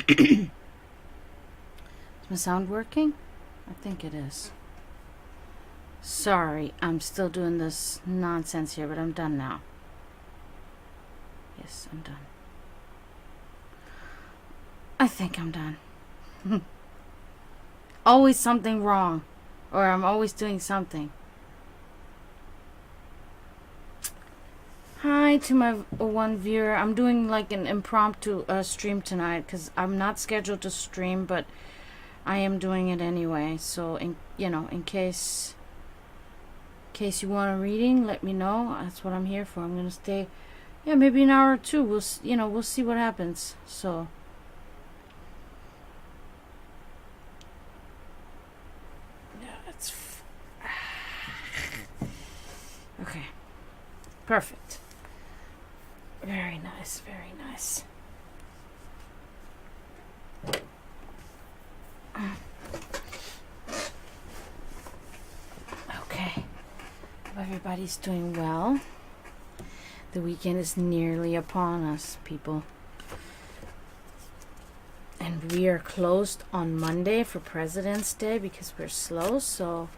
Is my sound working? I think it is. Sorry, I'm still doing this nonsense here, but I'm done now. Yes, I'm done. I think I'm done. Always something wrong. Or I'm always doing something. Hi to my one viewer. I'm doing like an impromptu stream tonight because I'm not scheduled to stream, but I am doing it anyway. So in case you want a reading, let me know. That's what I'm here for. I'm gonna stay, maybe an hour or two. We'll see what happens. So. Okay. Perfect. Very nice, very nice. Okay. Everybody's doing well. The weekend is nearly upon us, people. And we are closed on Monday for President's Day because we're slow, so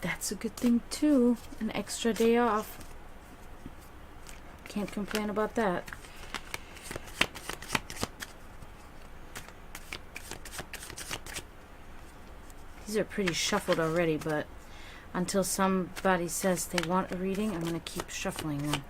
that's a good thing too. An extra day off. Can't complain about that. These are pretty shuffled already, but until somebody says they want a reading, I'm going to keep shuffling them.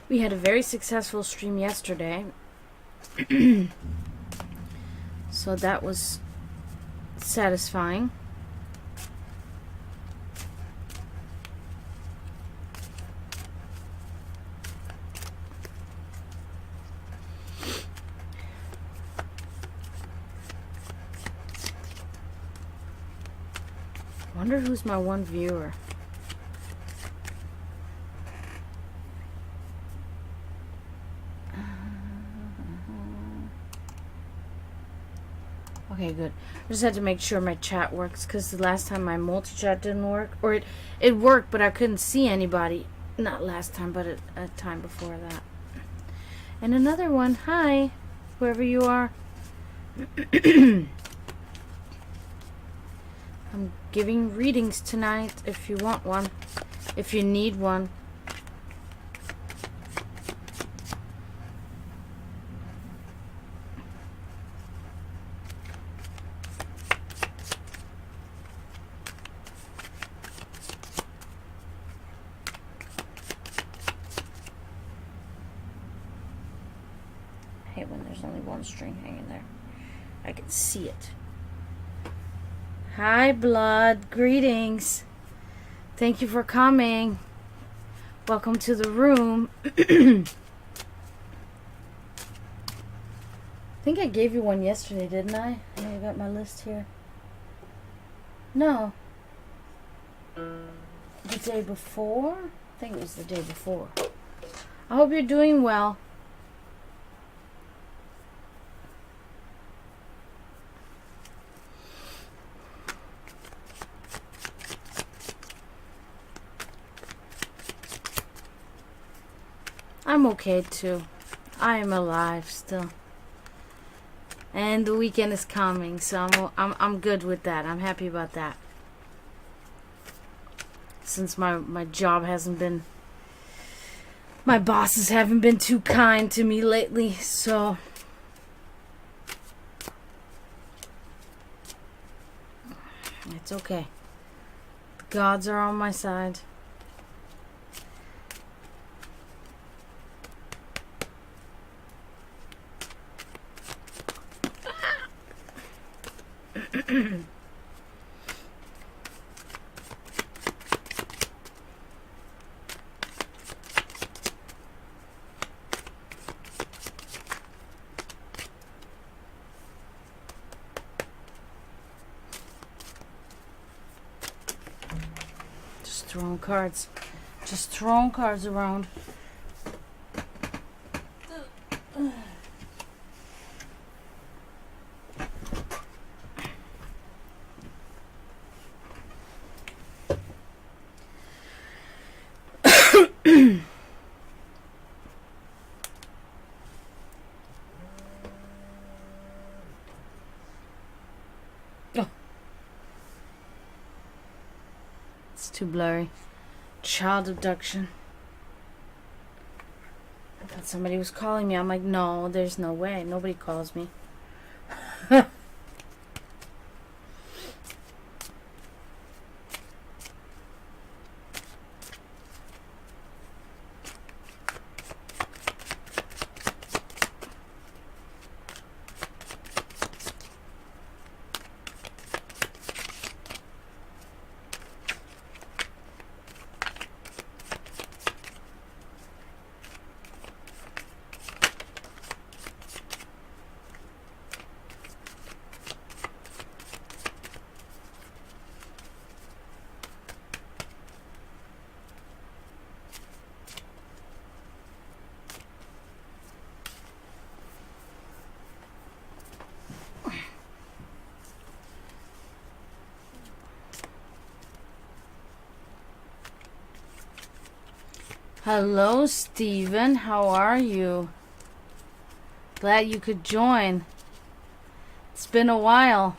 We had a very successful stream yesterday. So that was satisfying. Wonder who's my one viewer. Okay, good. I just had to make sure my chat works because the last time my multi-chat didn't work. Or it worked, but I couldn't see anybody. Not last time, but a time before that. And another one. Hi, whoever you are. I'm giving readings tonight if you want one. If you need one. When there's only one string hanging there. I can see it. Hi, blood. Greetings. Thank you for coming. Welcome to the room. I think I gave you one yesterday, didn't I? I got my list here. No. The day before? I think it was the day before. I hope you're doing well. I'm okay too. I am alive still, and the weekend is coming, so I'm good with that. I'm happy about that. Since my job hasn't been My bosses haven't been too kind to me lately, so it's okay. The gods are on my side. Just throwing cards around. Oh. It's too blurry. Child abduction. I thought somebody was calling me. I'm like, no, there's no way. Nobody calls me. Hello, Steven. How are you? Glad you could join. It's been a while.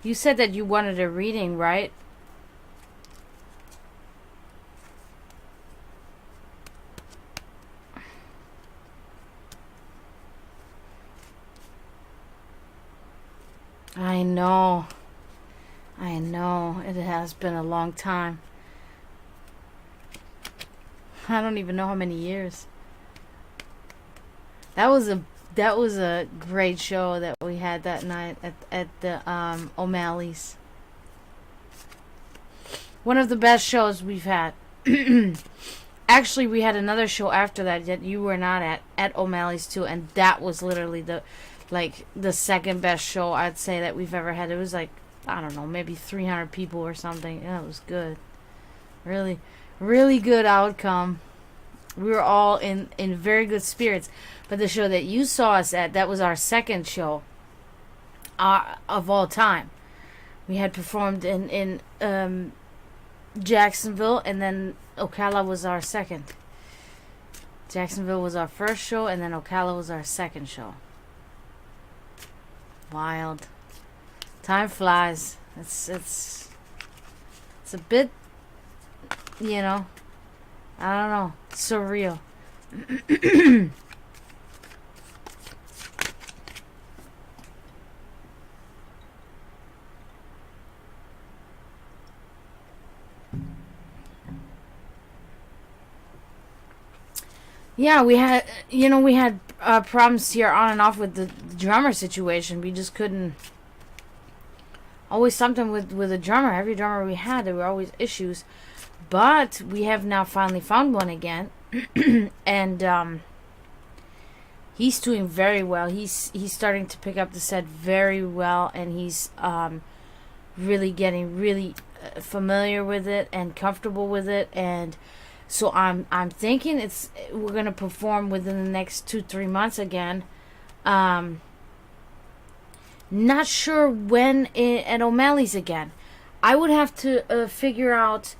You said that you wanted a reading, right? I know. I know. It has been a long time. I don't even know how many years. That was a great show that we had that night at the O'Malley's. One of the best shows we've had. Actually, we had another show after that you were not at O'Malley's too, and that was literally the second best show I'd say that we've ever had. It was like, I don't know, maybe 300 people or something. Yeah, it was good. Really, really good outcome. We were all in very good spirits. But the show that you saw us at, that was our second show of all time. We had performed in Jacksonville, and then Ocala was our second. Jacksonville was our first show, and then Ocala was our second show. Wild. Time flies. It's a bit, I don't know, surreal. Yeah, we had problems here on and off with the drummer situation. We just couldn't. Always something with the drummer. Every drummer we had, there were always issues. But we have now finally found one again, and he's doing very well. He's starting to pick up the set very well, and he's really getting really familiar with it and comfortable with it, and So I'm thinking we're gonna perform within the next 2-3 months again. Not sure when at O'Malley's again. I would have to figure out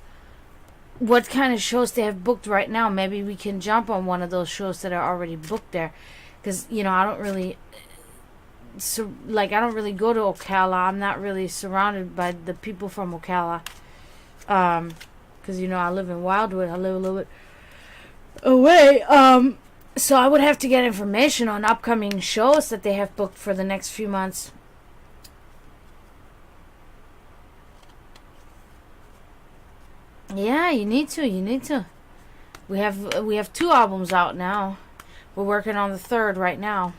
what kind of shows they have booked right now. Maybe we can jump on one of those shows that are already booked there, because I don't really I don't really go to Ocala. I'm not really surrounded by the people from Ocala, because I live in Wildwood. I live a little bit away. So I would have to get information on upcoming shows that they have booked for the next few months. Yeah, you need to. We have 2 albums out now. We're working on the 3rd right now.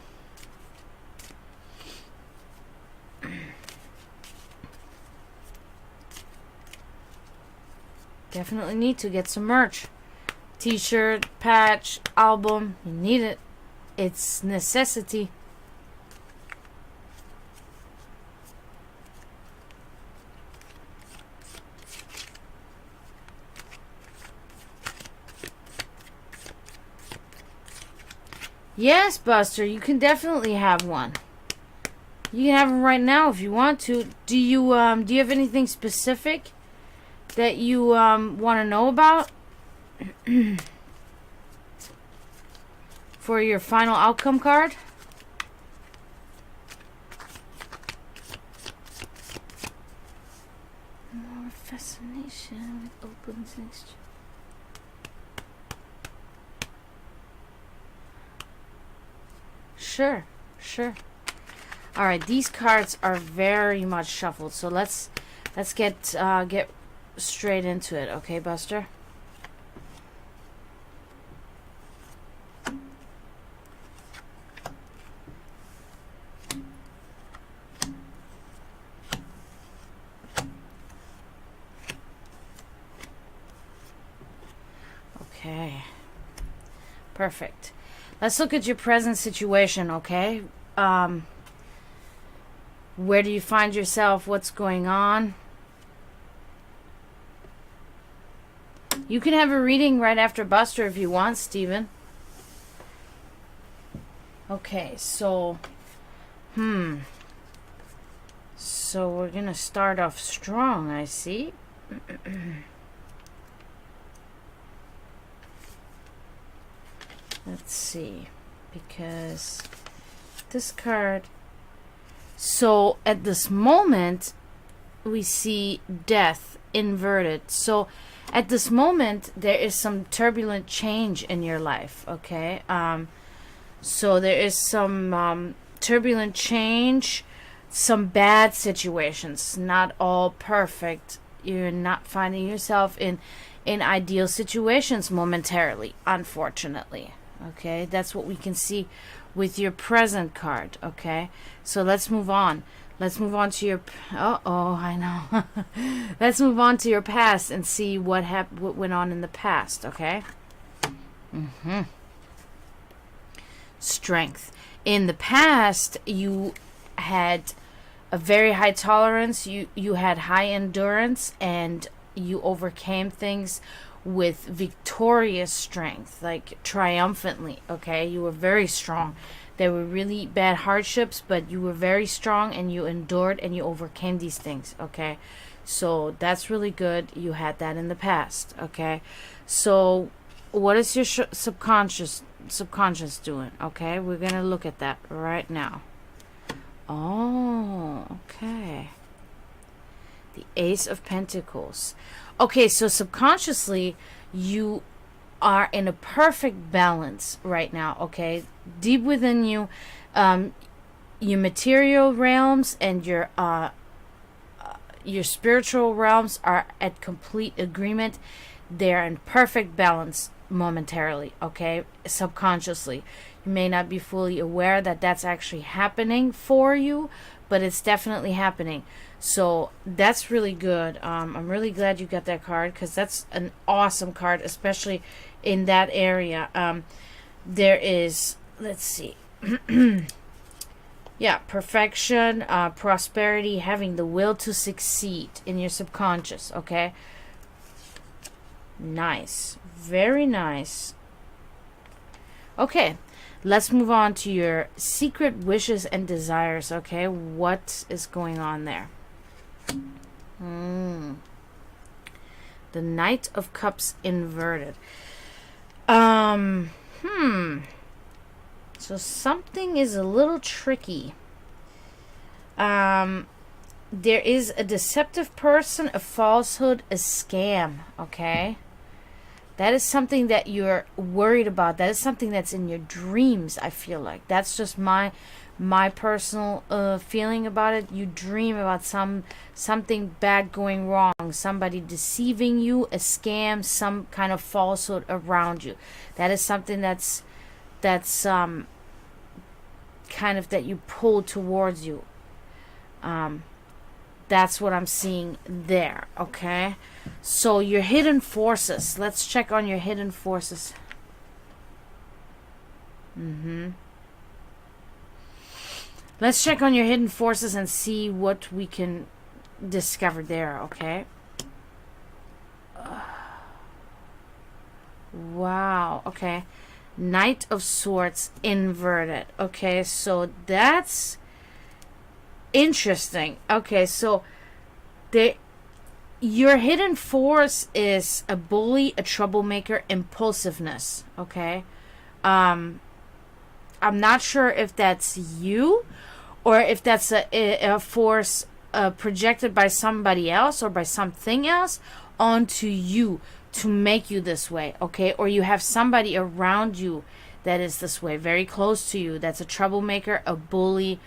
Definitely need to get some merch. T-shirt, patch, album. You need it. It's necessity. Yes, Buster, you can definitely have one. You can have them right now if you want to. Do you have anything specific that you want to know about for your final outcome card? More fascination with opens next. Sure. All right, these cards are very much shuffled, so let's get straight into it, okay, Buster? Okay. Perfect. Let's look at your present situation, okay? Where do you find yourself? What's going on? You can have a reading right after Buster if you want, Steven. Okay, so... So we're going to start off strong, I see. Let's see, because this card... So at this moment, we see death inverted. So at this moment, there is some turbulent change in your life, okay? So there is some turbulent change, some bad situations, not all perfect. You're not finding yourself in ideal situations momentarily, unfortunately. Okay, that's what we can see with your present card. Okay, so let's move on. Let's move on to your... I know. Let's move on to your past and see what went on in the past. Okay. Strength. In the past, you had a very high tolerance. You had high endurance, and you overcame things with victorious strength, like triumphantly. Okay, you were very strong. There were really bad hardships, but you were very strong, and you endured, and you overcame these things. Okay, so that's really good. You had that in the past. Okay, so what is your subconscious doing? Okay, we're gonna look at that right now. Oh, okay. The Ace of Pentacles. Okay, so subconsciously, you are in a perfect balance right now, okay? Deep within you, your material realms and your spiritual realms are at complete agreement. They're in perfect balance momentarily, okay? Subconsciously. You may not be fully aware that that's actually happening for you, but it's definitely happening. So that's really good. I'm really glad you got that card, because that's an awesome card, especially in that area. There is, let's see. Yeah, perfection, prosperity, having the will to succeed in your subconscious, okay? Nice. Very nice. Okay. Let's move on to your secret wishes and desires, okay? What is going on there? The Knight of Cups inverted. So something is a little tricky. There is a deceptive person, a falsehood, a scam, okay? That is something that you're worried about. That is something that's in your dreams, I feel like. That's just my personal feeling about it. You dream about something bad going wrong, somebody deceiving you, a scam, some kind of falsehood around you. That is something that's kind of that you pull towards you. That's what I'm seeing there, okay? So your hidden forces. Let's check on your hidden forces. Let's check on your hidden forces and see what we can discover there, okay? Wow, okay. Knight of Swords inverted. Okay, so that's interesting. Okay, so your hidden force is a bully, a troublemaker, impulsiveness. Okay, I'm not sure if that's you or if that's a force projected by somebody else or by something else onto you to make you this way. Okay, or you have somebody around you that is this way, very close to you, that's a troublemaker, a bully,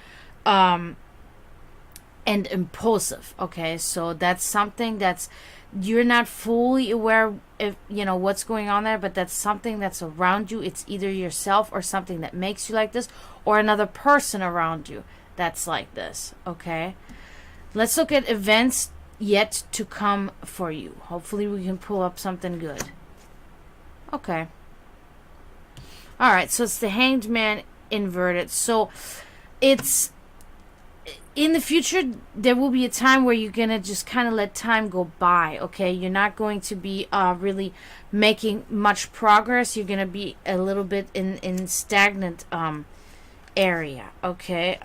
and impulsive. Okay, so that's something that's you're not fully aware if you know what's going on there, but that's something that's around you. It's either yourself or something that makes you like this, or another person around you that's like this. Okay, let's look at events yet to come for you. Hopefully we can pull up something good. Okay, all right, so it's the Hanged Man inverted. So it's in the future, there will be a time where you're going to just kind of let time go by, okay? You're not going to be really making much progress. You're going to be a little bit in stagnant area, okay?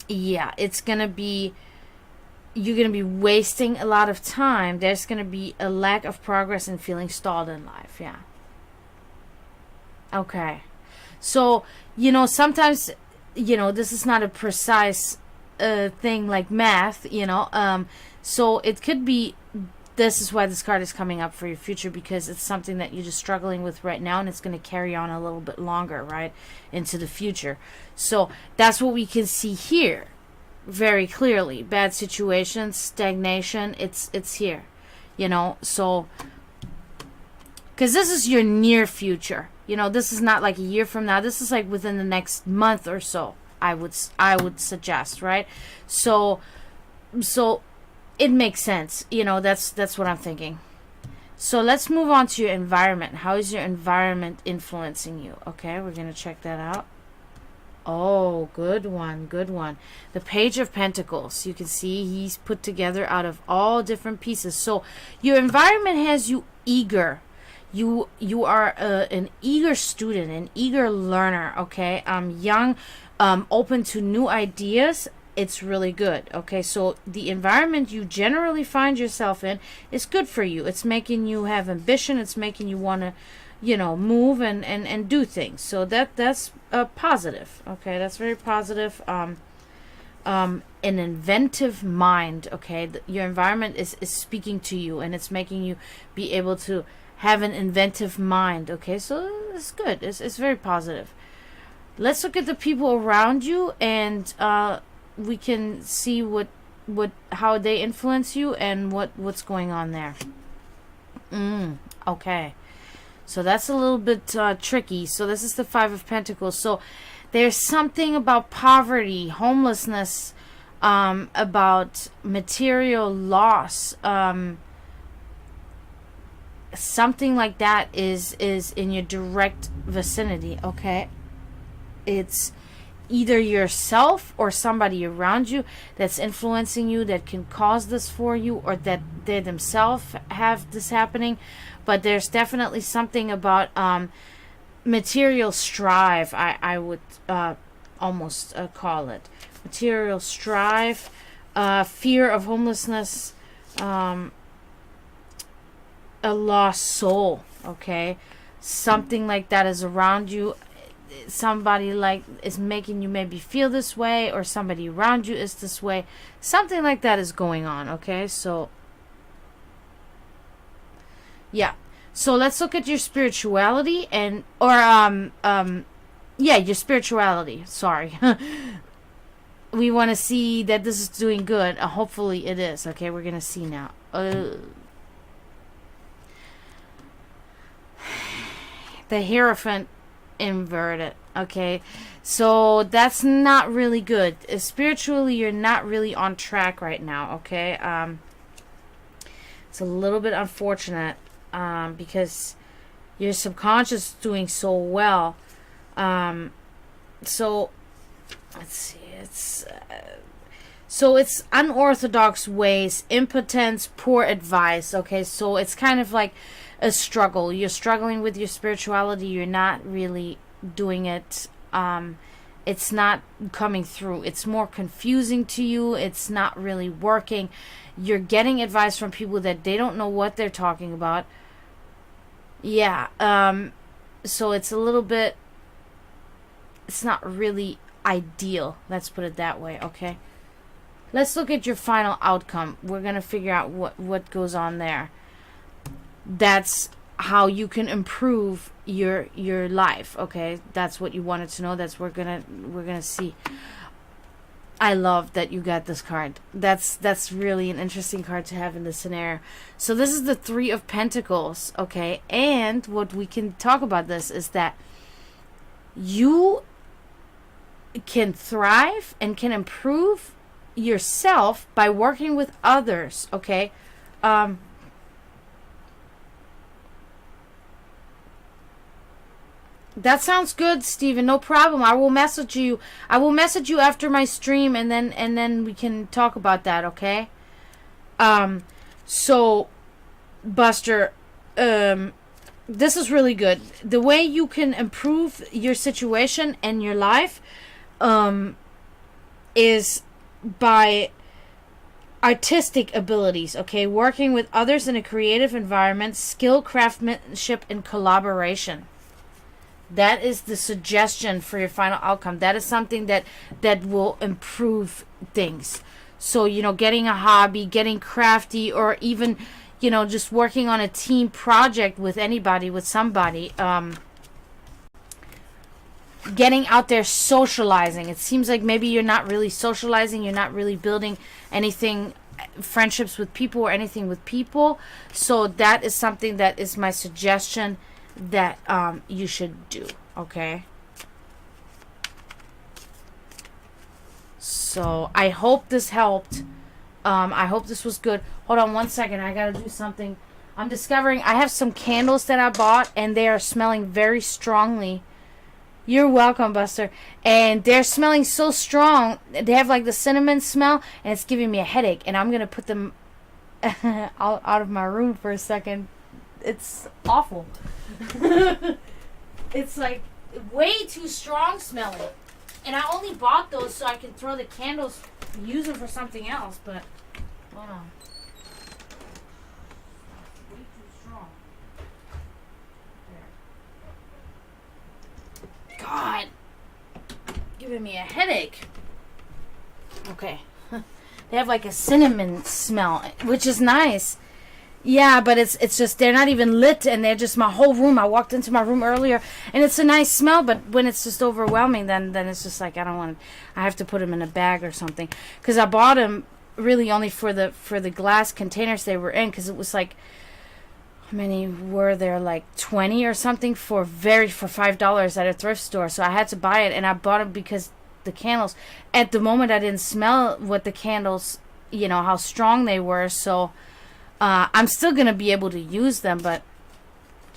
Yeah, it's going to be, you're going to be wasting a lot of time. There's going to be a lack of progress and feeling stalled in life, yeah. Okay. So, you know, sometimes, you know, this is not a precise thing like math, you know. So it could be, this is why this card is coming up for your future, because it's something that you're just struggling with right now, and it's going to carry on a little bit longer, right, into the future. So that's what we can see here very clearly. Bad situations, stagnation, it's here, you know. So, because this is your near future. You know, this is not like a year from now. This is like within the next month or so, I would suggest, right? So it makes sense. You know, that's what I'm thinking. So let's move on to your environment. How is your environment influencing you? Okay, we're going to check that out. Oh, good one, good one. The Page of Pentacles. You can see he's put together out of all different pieces. So your environment has you eager. You are an eager student, an eager learner, okay? Young, open to new ideas. It's really good, okay? So the environment you generally find yourself in is good for you. It's making you have ambition. It's making you want to, you know, move and do things. So that's positive, okay? That's very positive. An inventive mind, okay? Your environment is speaking to you, and it's making you be able to have an inventive mind, okay? So it's good. It's very positive. Let's look at the people around you, and we can see how they influence you and what's going on there. Okay, so that's a little bit tricky. So this is the Five of Pentacles. So there's something about poverty, homelessness, about material loss, something like that is in your direct vicinity, okay? It's either yourself or somebody around you that's influencing you, that can cause this for you, or that they themselves have this happening. But there's definitely something about material strive, I would almost call it. Material strive, fear of homelessness, a lost soul, okay? Something like that is around you. Somebody like is making you maybe feel this way, or somebody around you is this way. Something like that is going on, okay? So yeah. So let's look at your spirituality your spirituality. Sorry. We want to see that this is doing good. Hopefully it is. Okay, we're going to see now. The Hierophant inverted. Okay, so that's not really good. Spiritually, you're not really on track right now. Okay, it's a little bit unfortunate because your subconscious is doing so well. So let's see. So it's unorthodox ways, impotence, poor advice. Okay, so it's kind of like a struggle. You're struggling with your spirituality. You're not really doing it. It's not coming through. It's more confusing to you. It's not really working. You're getting advice from people that they don't know what they're talking about. Yeah. So it's a little bit, it's not really ideal. Let's put it that way. Okay. Let's look at your final outcome. We're going to figure out what goes on there. That's how you can improve your life. Okay. That's what you wanted to know. That's what we're gonna see. I love that you got this card. That's really an interesting card to have in this scenario. So this is the Three of Pentacles, okay? And what we can talk about this is that you can thrive and can improve yourself by working with others, okay? That sounds good, Steven. No problem. I will message you. I will message you after my stream, and then we can talk about that, okay? So, Buster, this is really good. The way you can improve your situation and your life, is by artistic abilities, okay? Working with others in a creative environment, skill, craftsmanship, and collaboration. That is the suggestion for your final outcome. That is something that will improve things. So, getting a hobby, getting crafty, or even, just working on a team project with anybody, with somebody. Getting out there, socializing. It seems like maybe you're not really socializing. You're not really building anything, friendships with people or anything with people. So that is something that is my suggestion that you should do, okay? So I hope this helped. I hope this was good. Hold on one second. I gotta do something. I'm discovering I have some candles that I bought, and they are smelling very strongly. You're welcome, Buster. And they're smelling so strong. They have like the cinnamon smell, and it's giving me a headache. And I'm gonna put them out of my room for a second. It's awful. It's like way too strong smelling, and I only bought those so I can throw the candles, use them for something else. But hold on, way too strong. There. God, giving me a headache. Okay, they have like a cinnamon smell, which is nice. Yeah, but it's just, they're not even lit, and they're just my whole room. I walked into my room earlier, and it's a nice smell, but when it's just overwhelming, then it's just like, I don't want, I have to put them in a bag or something. Because I bought them really only for the glass containers they were in, because it was like, how many were there, like 20 or something for $5 at a thrift store. So I had to buy it, and I bought it because the candles, at the moment I didn't smell what the candles, how strong they were, so I'm still going to be able to use them, but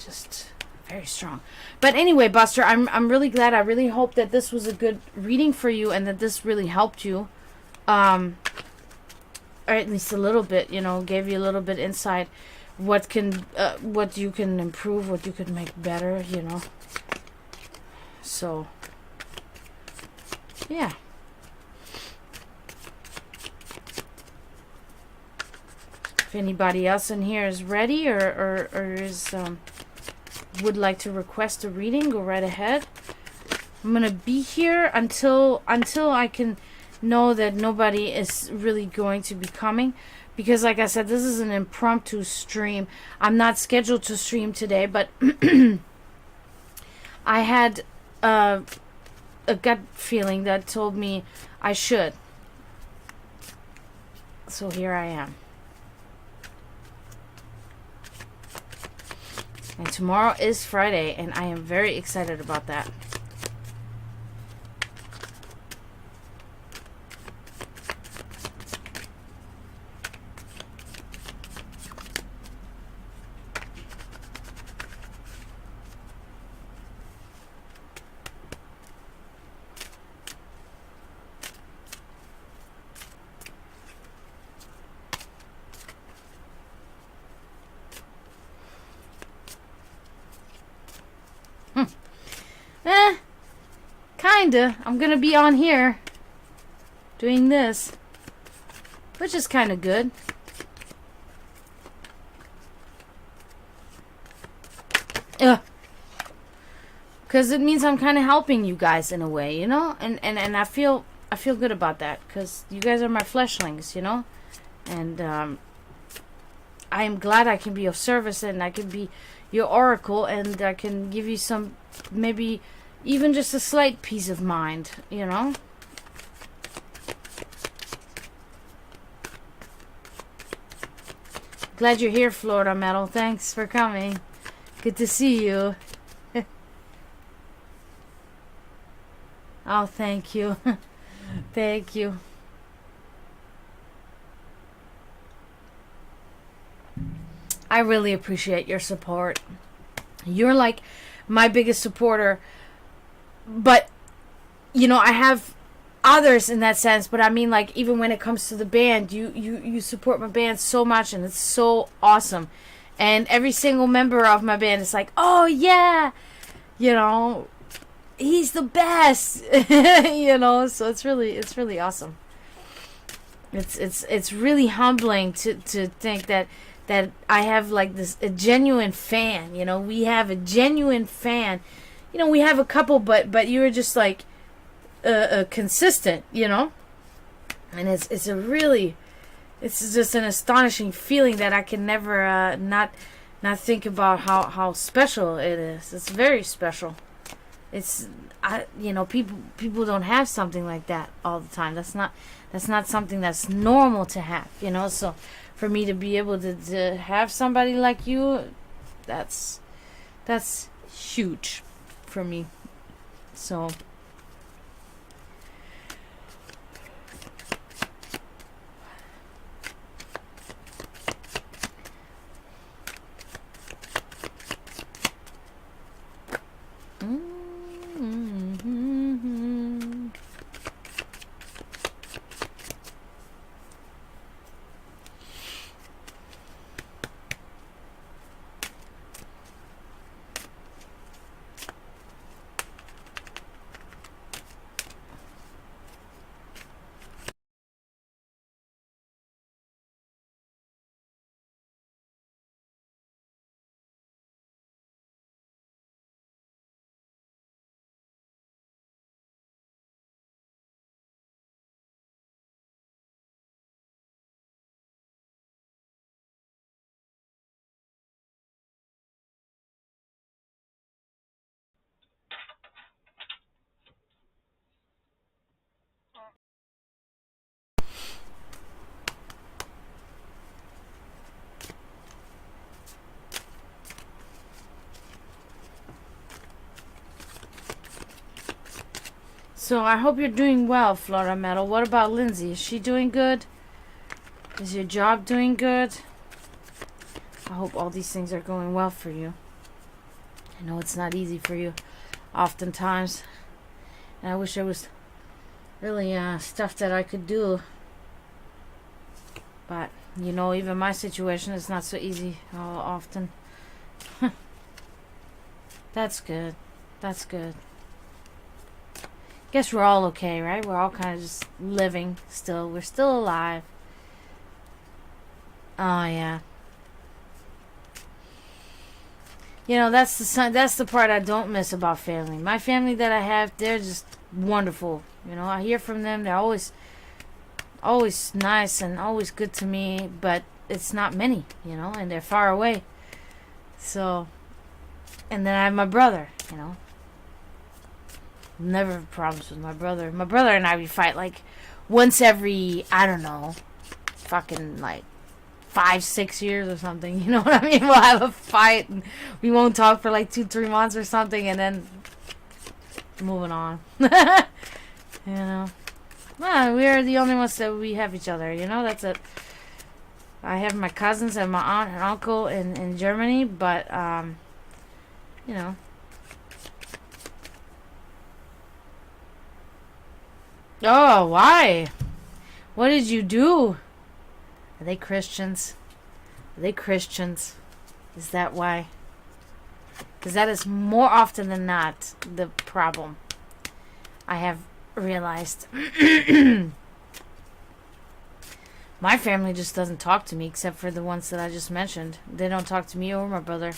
just Very strong. But anyway, Buster, I'm really glad. I really hope that this was a good reading for you and that this really helped you. Or at least a little bit, you know, gave you a little bit insight what you can improve, what you could make better, you know. So yeah. If anybody else in here is ready or is would like to request a reading, go right ahead. I'm gonna be here until I can know that nobody is really going to be coming, because like I said, this is an impromptu stream. I'm not scheduled to stream today, but I had a gut feeling that told me I should. So here I am. And tomorrow is Friday, and I am very excited about that. Kinda. I'm gonna be on here doing this, which is kind of good. Because it means I'm kind of helping you guys in a way, you know, and I feel good about that, because you guys are my fleshlings, you know, and I am glad I can be of service, and I can be your oracle, and I can give you some, maybe even just a slight peace of mind, you know. Glad you're here, Florida Metal. Thanks for coming. Good to see you. Oh, thank you. Thank you. I really appreciate your support. You're like my biggest supporter. But, you know, I have others in that sense. But I mean, like, even when it comes to the band, you support my band so much. And it's so awesome. And every single member of my band is like, oh, yeah. You know, he's the best. You know, so it's really awesome. It's really humbling to think that I have like a genuine fan. You know, we have a genuine fan. You know, we have a couple, but you're just like consistent, you know, and it's just an astonishing feeling that I can never not think about how special it is. It's very special. You know, people don't have something like that all the time. That's not something that's normal to have, you know. So for me to be able to have somebody like you, that's huge for me. So I hope you're doing well, Florida Metal. What about Lindsay? Is she doing good? Is your job doing good? I hope all these things are going well for you. I know it's not easy for you oftentimes. And I wish there was really stuff that I could do. But, even my situation is not so easy often. That's good. That's good. Guess we're all okay, right? We're all kind of just living still. We're still alive. Oh, yeah. That's the part I don't miss about family. My family that I have, they're just wonderful. I hear from them. They're always nice and always good to me, but it's not many, and they're far away. So, and then I have my brother, Never have problems with my brother. My brother and we fight like once every, I don't know, fucking like 5-6 years or something. You know what I mean? We'll have a fight and we won't talk for like 2-3 months or something, and then moving on. Well, we are the only ones that we have each other. That's it. I have my cousins and my aunt and uncle in Germany, but Oh, why? What did you do? Are they Christians? Are they Christians? Is that why? Because that is more often than not the problem. I have realized. My family just doesn't talk to me except for the ones that I just mentioned. They don't talk to me or my brother.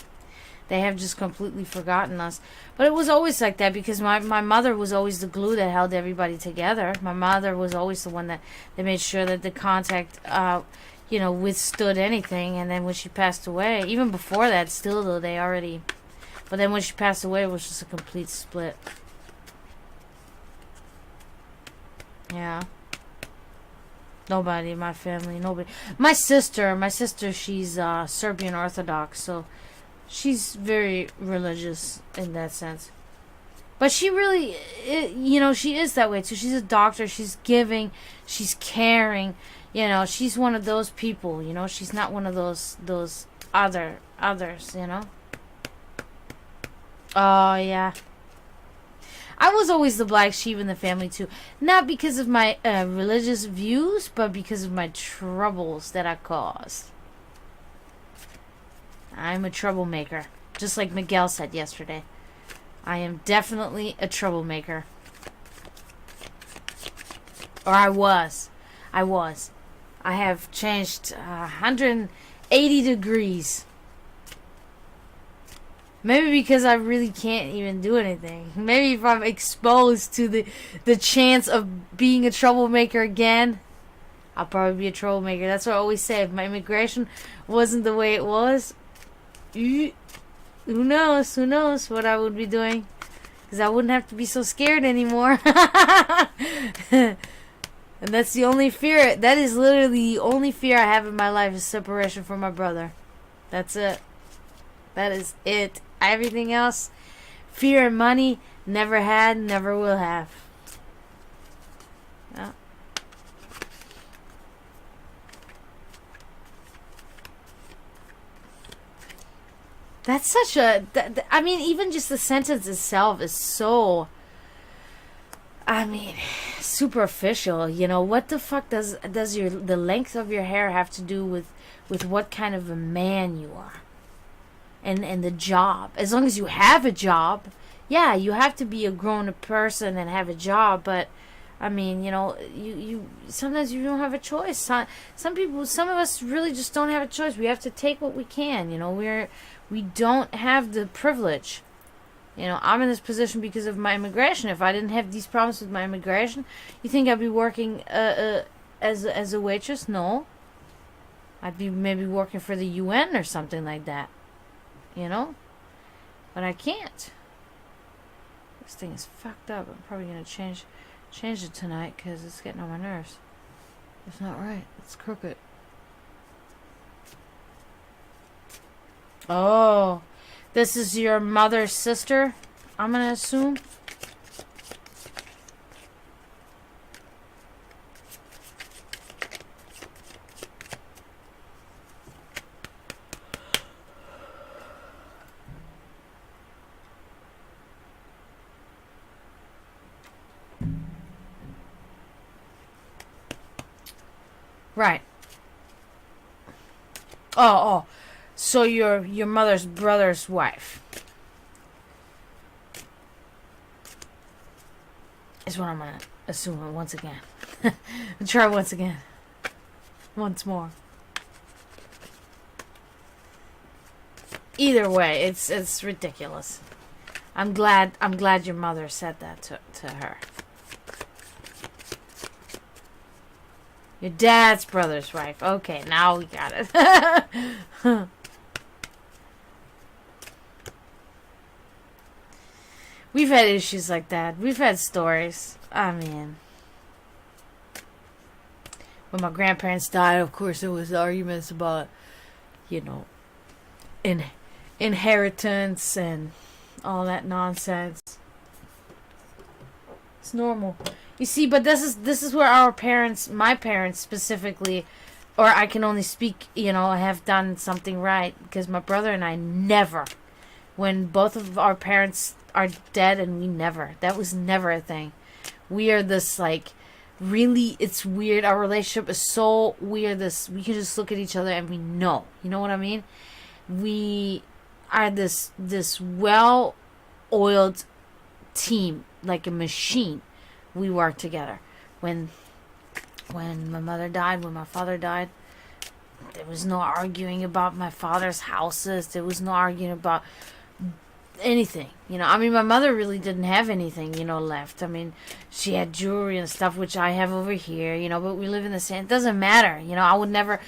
They have just completely forgotten us. But it was always like that because my mother was always the glue that held everybody together. My mother was always the one that made sure that the contact, withstood anything. And then when she passed away, even before that, still though, they already... But then when she passed away, it was just a complete split. Yeah. Nobody in my family, nobody. My sister, she's Serbian Orthodox, so she's very religious in that sense. But she really, she is that way too. She's a doctor. She's giving. She's caring. She's one of those people. She's not one of those others. Oh yeah. I was always the black sheep in the family too. Not because of my religious views, but because of my troubles that I caused. I'm a troublemaker. Just like Miguel said yesterday. I am definitely a troublemaker. Or I was. I have changed 180 degrees. Maybe because I really can't even do anything. Maybe if I'm exposed to the chance of being a troublemaker again, I'll probably be a troublemaker. That's what I always say. If my immigration wasn't the way it was, who knows what I would be doing. Because I wouldn't have to be so scared anymore. And that's the only fear. That is literally the only fear I have in my life is separation from my brother. That's it. That is it. Everything else, fear and money, never had, never will have. Yeah. That's such a... even just the sentence itself is so... superficial. What the fuck does the length of your hair have to do with what kind of a man you are? And the job. As long as you have a job, yeah, you have to be a grown-up person and have a job. But you sometimes you don't have a choice. Some of us really just don't have a choice. We have to take what we can. We don't have the privilege. I'm in this position because of my immigration. If I didn't have these problems with my immigration, you think I'd be working as a waitress? No. I'd be maybe working for the UN or something like that. But I can't. This thing is fucked up. I'm probably gonna change it tonight because it's getting on my nerves. It's not right. It's crooked. Oh, this is your mother's sister, I'm gonna assume. Right. Oh. So your mother's brother's wife is what I'm gonna assume once again. Try once again. Once more. Either way, it's ridiculous. I'm glad your mother said that to her. Your dad's brother's wife. Okay, now we got it. We've had issues like that. We've had stories. I mean, when my grandparents died, of course, there was arguments about, inheritance and all that nonsense. It's normal. You see, but this is where my parents specifically, or I can only speak, have done something right, because my brother and I never, when both of our parents are dead, and that was never a thing. We are this, really, it's weird. Our relationship is so weird. We can just look at each other and we know. You know what I mean? We are this well-oiled team, like a machine. We work together. When my mother died, when my father died, there was no arguing about my father's houses. There was no arguing about anything. I mean, my mother really didn't have anything, left. I mean, she had jewelry and stuff, which I have over here, but we live in the same. It doesn't matter. I would never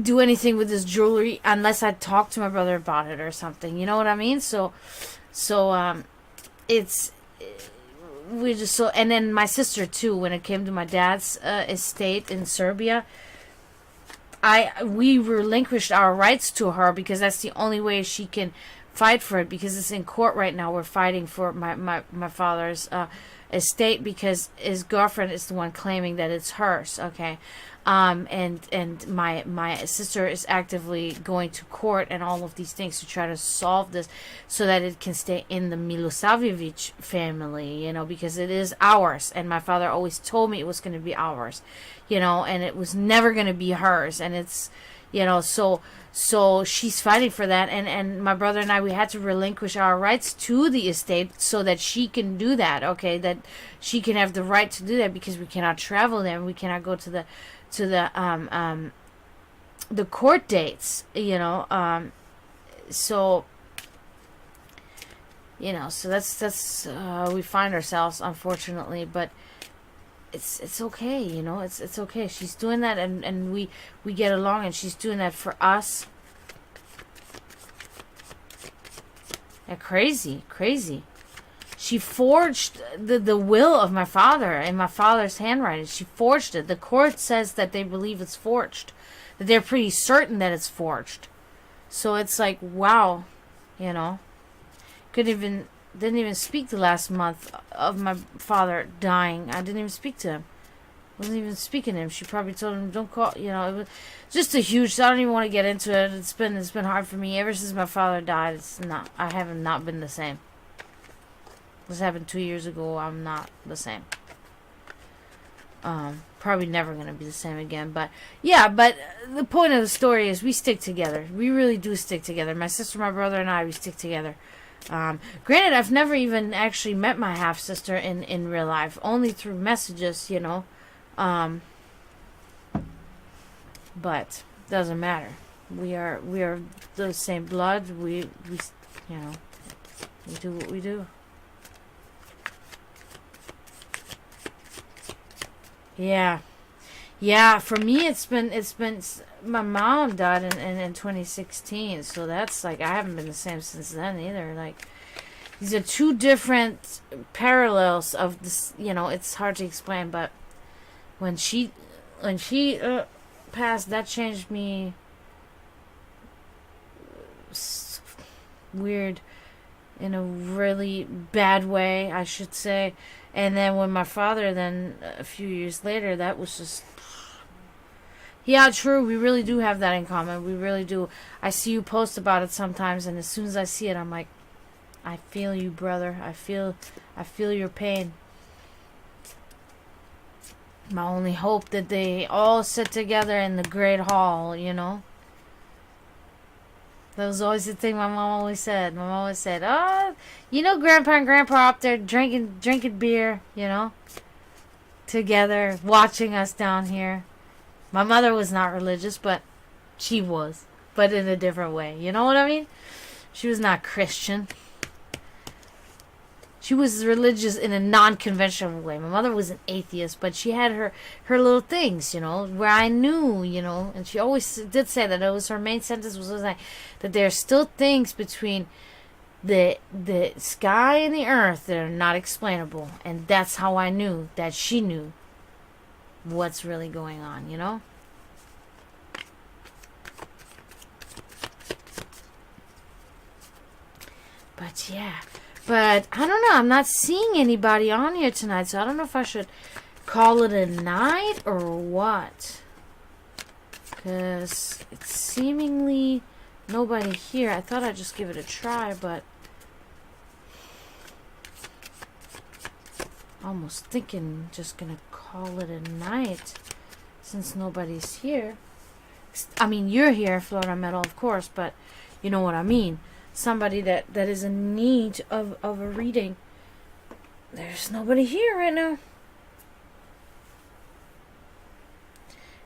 do anything with this jewelry unless I talked to my brother about it or something. You know what I mean? So it's, we just so, and then my sister too, when it came to my dad's estate in Serbia, we relinquished our rights to her, because that's the only way she can fight for it, because it's in court right now. We're fighting for my father's estate, because his girlfriend is the one claiming that it's hers. Okay. And my sister is actively going to court and all of these things to try to solve this, so that it can stay in the Milosavljevic family, because it is ours, and my father always told me it was going to be ours, and it was never going to be hers, and it's, so she's fighting for that, and my brother and I, we had to relinquish our rights to the estate so that she can do that, okay, that she can have the right to do that, because we cannot travel there, and we cannot go to the court dates, so so that's we find ourselves, unfortunately, but it's okay, it's okay. She's doing that, and we get along, and she's doing that for us. Yeah, crazy. She forged the will of my father in my father's handwriting. She forged it. The court says that they believe it's forged, that they're pretty certain that it's forged. So it's like, wow, didn't even speak the last month of my father dying. I didn't even speak to him. Wasn't even speaking to him. She probably told him, don't call, it was just a huge, I don't even want to get into it. It's been hard for me ever since my father died. I have not been the same. This happened 2 years ago. I'm not the same. Probably never going to be the same again. But yeah, but the point of the story is we stick together. We really do stick together. My sister, my brother, and I, we stick together. Granted, I've never even actually met my half sister in real life, only through messages, but doesn't matter. We are the same blood. We do what we do. Yeah. For me, it's been. My mom died in 2016, so that's I haven't been the same since then either. These are two different parallels of this. It's hard to explain, but when she passed, that changed me. Weird, in a really bad way, I should say. And then when my father, then a few years later, that was just... Yeah, true, we really do have that in common. We really do. I see you post about it sometimes, and as soon as I see it, I'm like, I feel you, brother. I feel your pain. My only hope that they all sit together in the great hall, you know. That was always the thing my mom always said. My mom always said, "Oh, you know, Grandpa and Grandpa up there drinking beer, you know, together, watching us down here." My mother was not religious, but she was, but in a different way. You know what I mean? She was not Christian. She was religious in a non-conventional way. My mother was an atheist, but she had her little things, you know, where I knew, you know, and she always did say that. It was her main sentence was like that there are still things between the sky and the earth that are not explainable, and that's how I knew that she knew what's really going on, you know. But yeah. But I don't know. I'm not seeing anybody on here tonight, so I don't know if I should call it a night or what. Because it's seemingly nobody here. I thought I'd just give it a try, but almost thinking just gonna call it a night since nobody's here. I mean, you're here, Florida Metal, of course, but you know what I mean. Somebody that is in need of a reading. There's nobody here right now.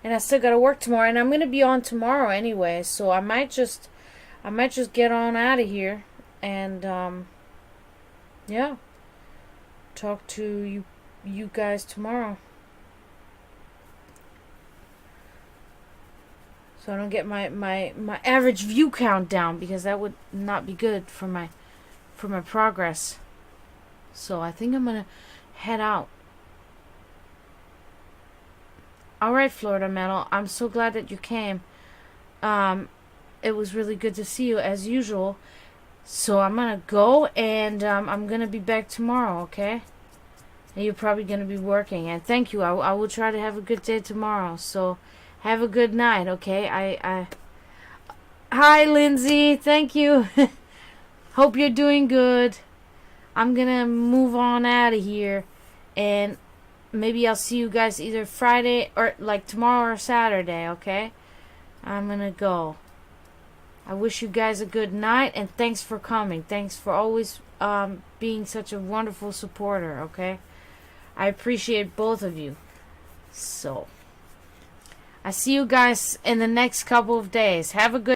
And I still gotta work tomorrow, and I'm gonna be on tomorrow anyway, so I might just get on out of here and yeah. Talk to you guys tomorrow. So I don't get my average view count down, because that would not be good for my progress. So I think I'm gonna head out. Alright, Florida Metal, I'm so glad that you came. It was really good to see you as usual. So I'm gonna go, and I'm gonna be back tomorrow, okay? And you're probably gonna be working. And thank you. I will try to have a good day tomorrow. So have a good night, okay? Hi, Lindsay. Thank you. Hope you're doing good. I'm gonna move on out of here, and maybe I'll see you guys either Friday or like tomorrow or Saturday, okay? I'm gonna go. I wish you guys a good night, and thanks for coming. Thanks for always being such a wonderful supporter, okay? I appreciate both of you. So I see you guys in the next couple of days. Have a good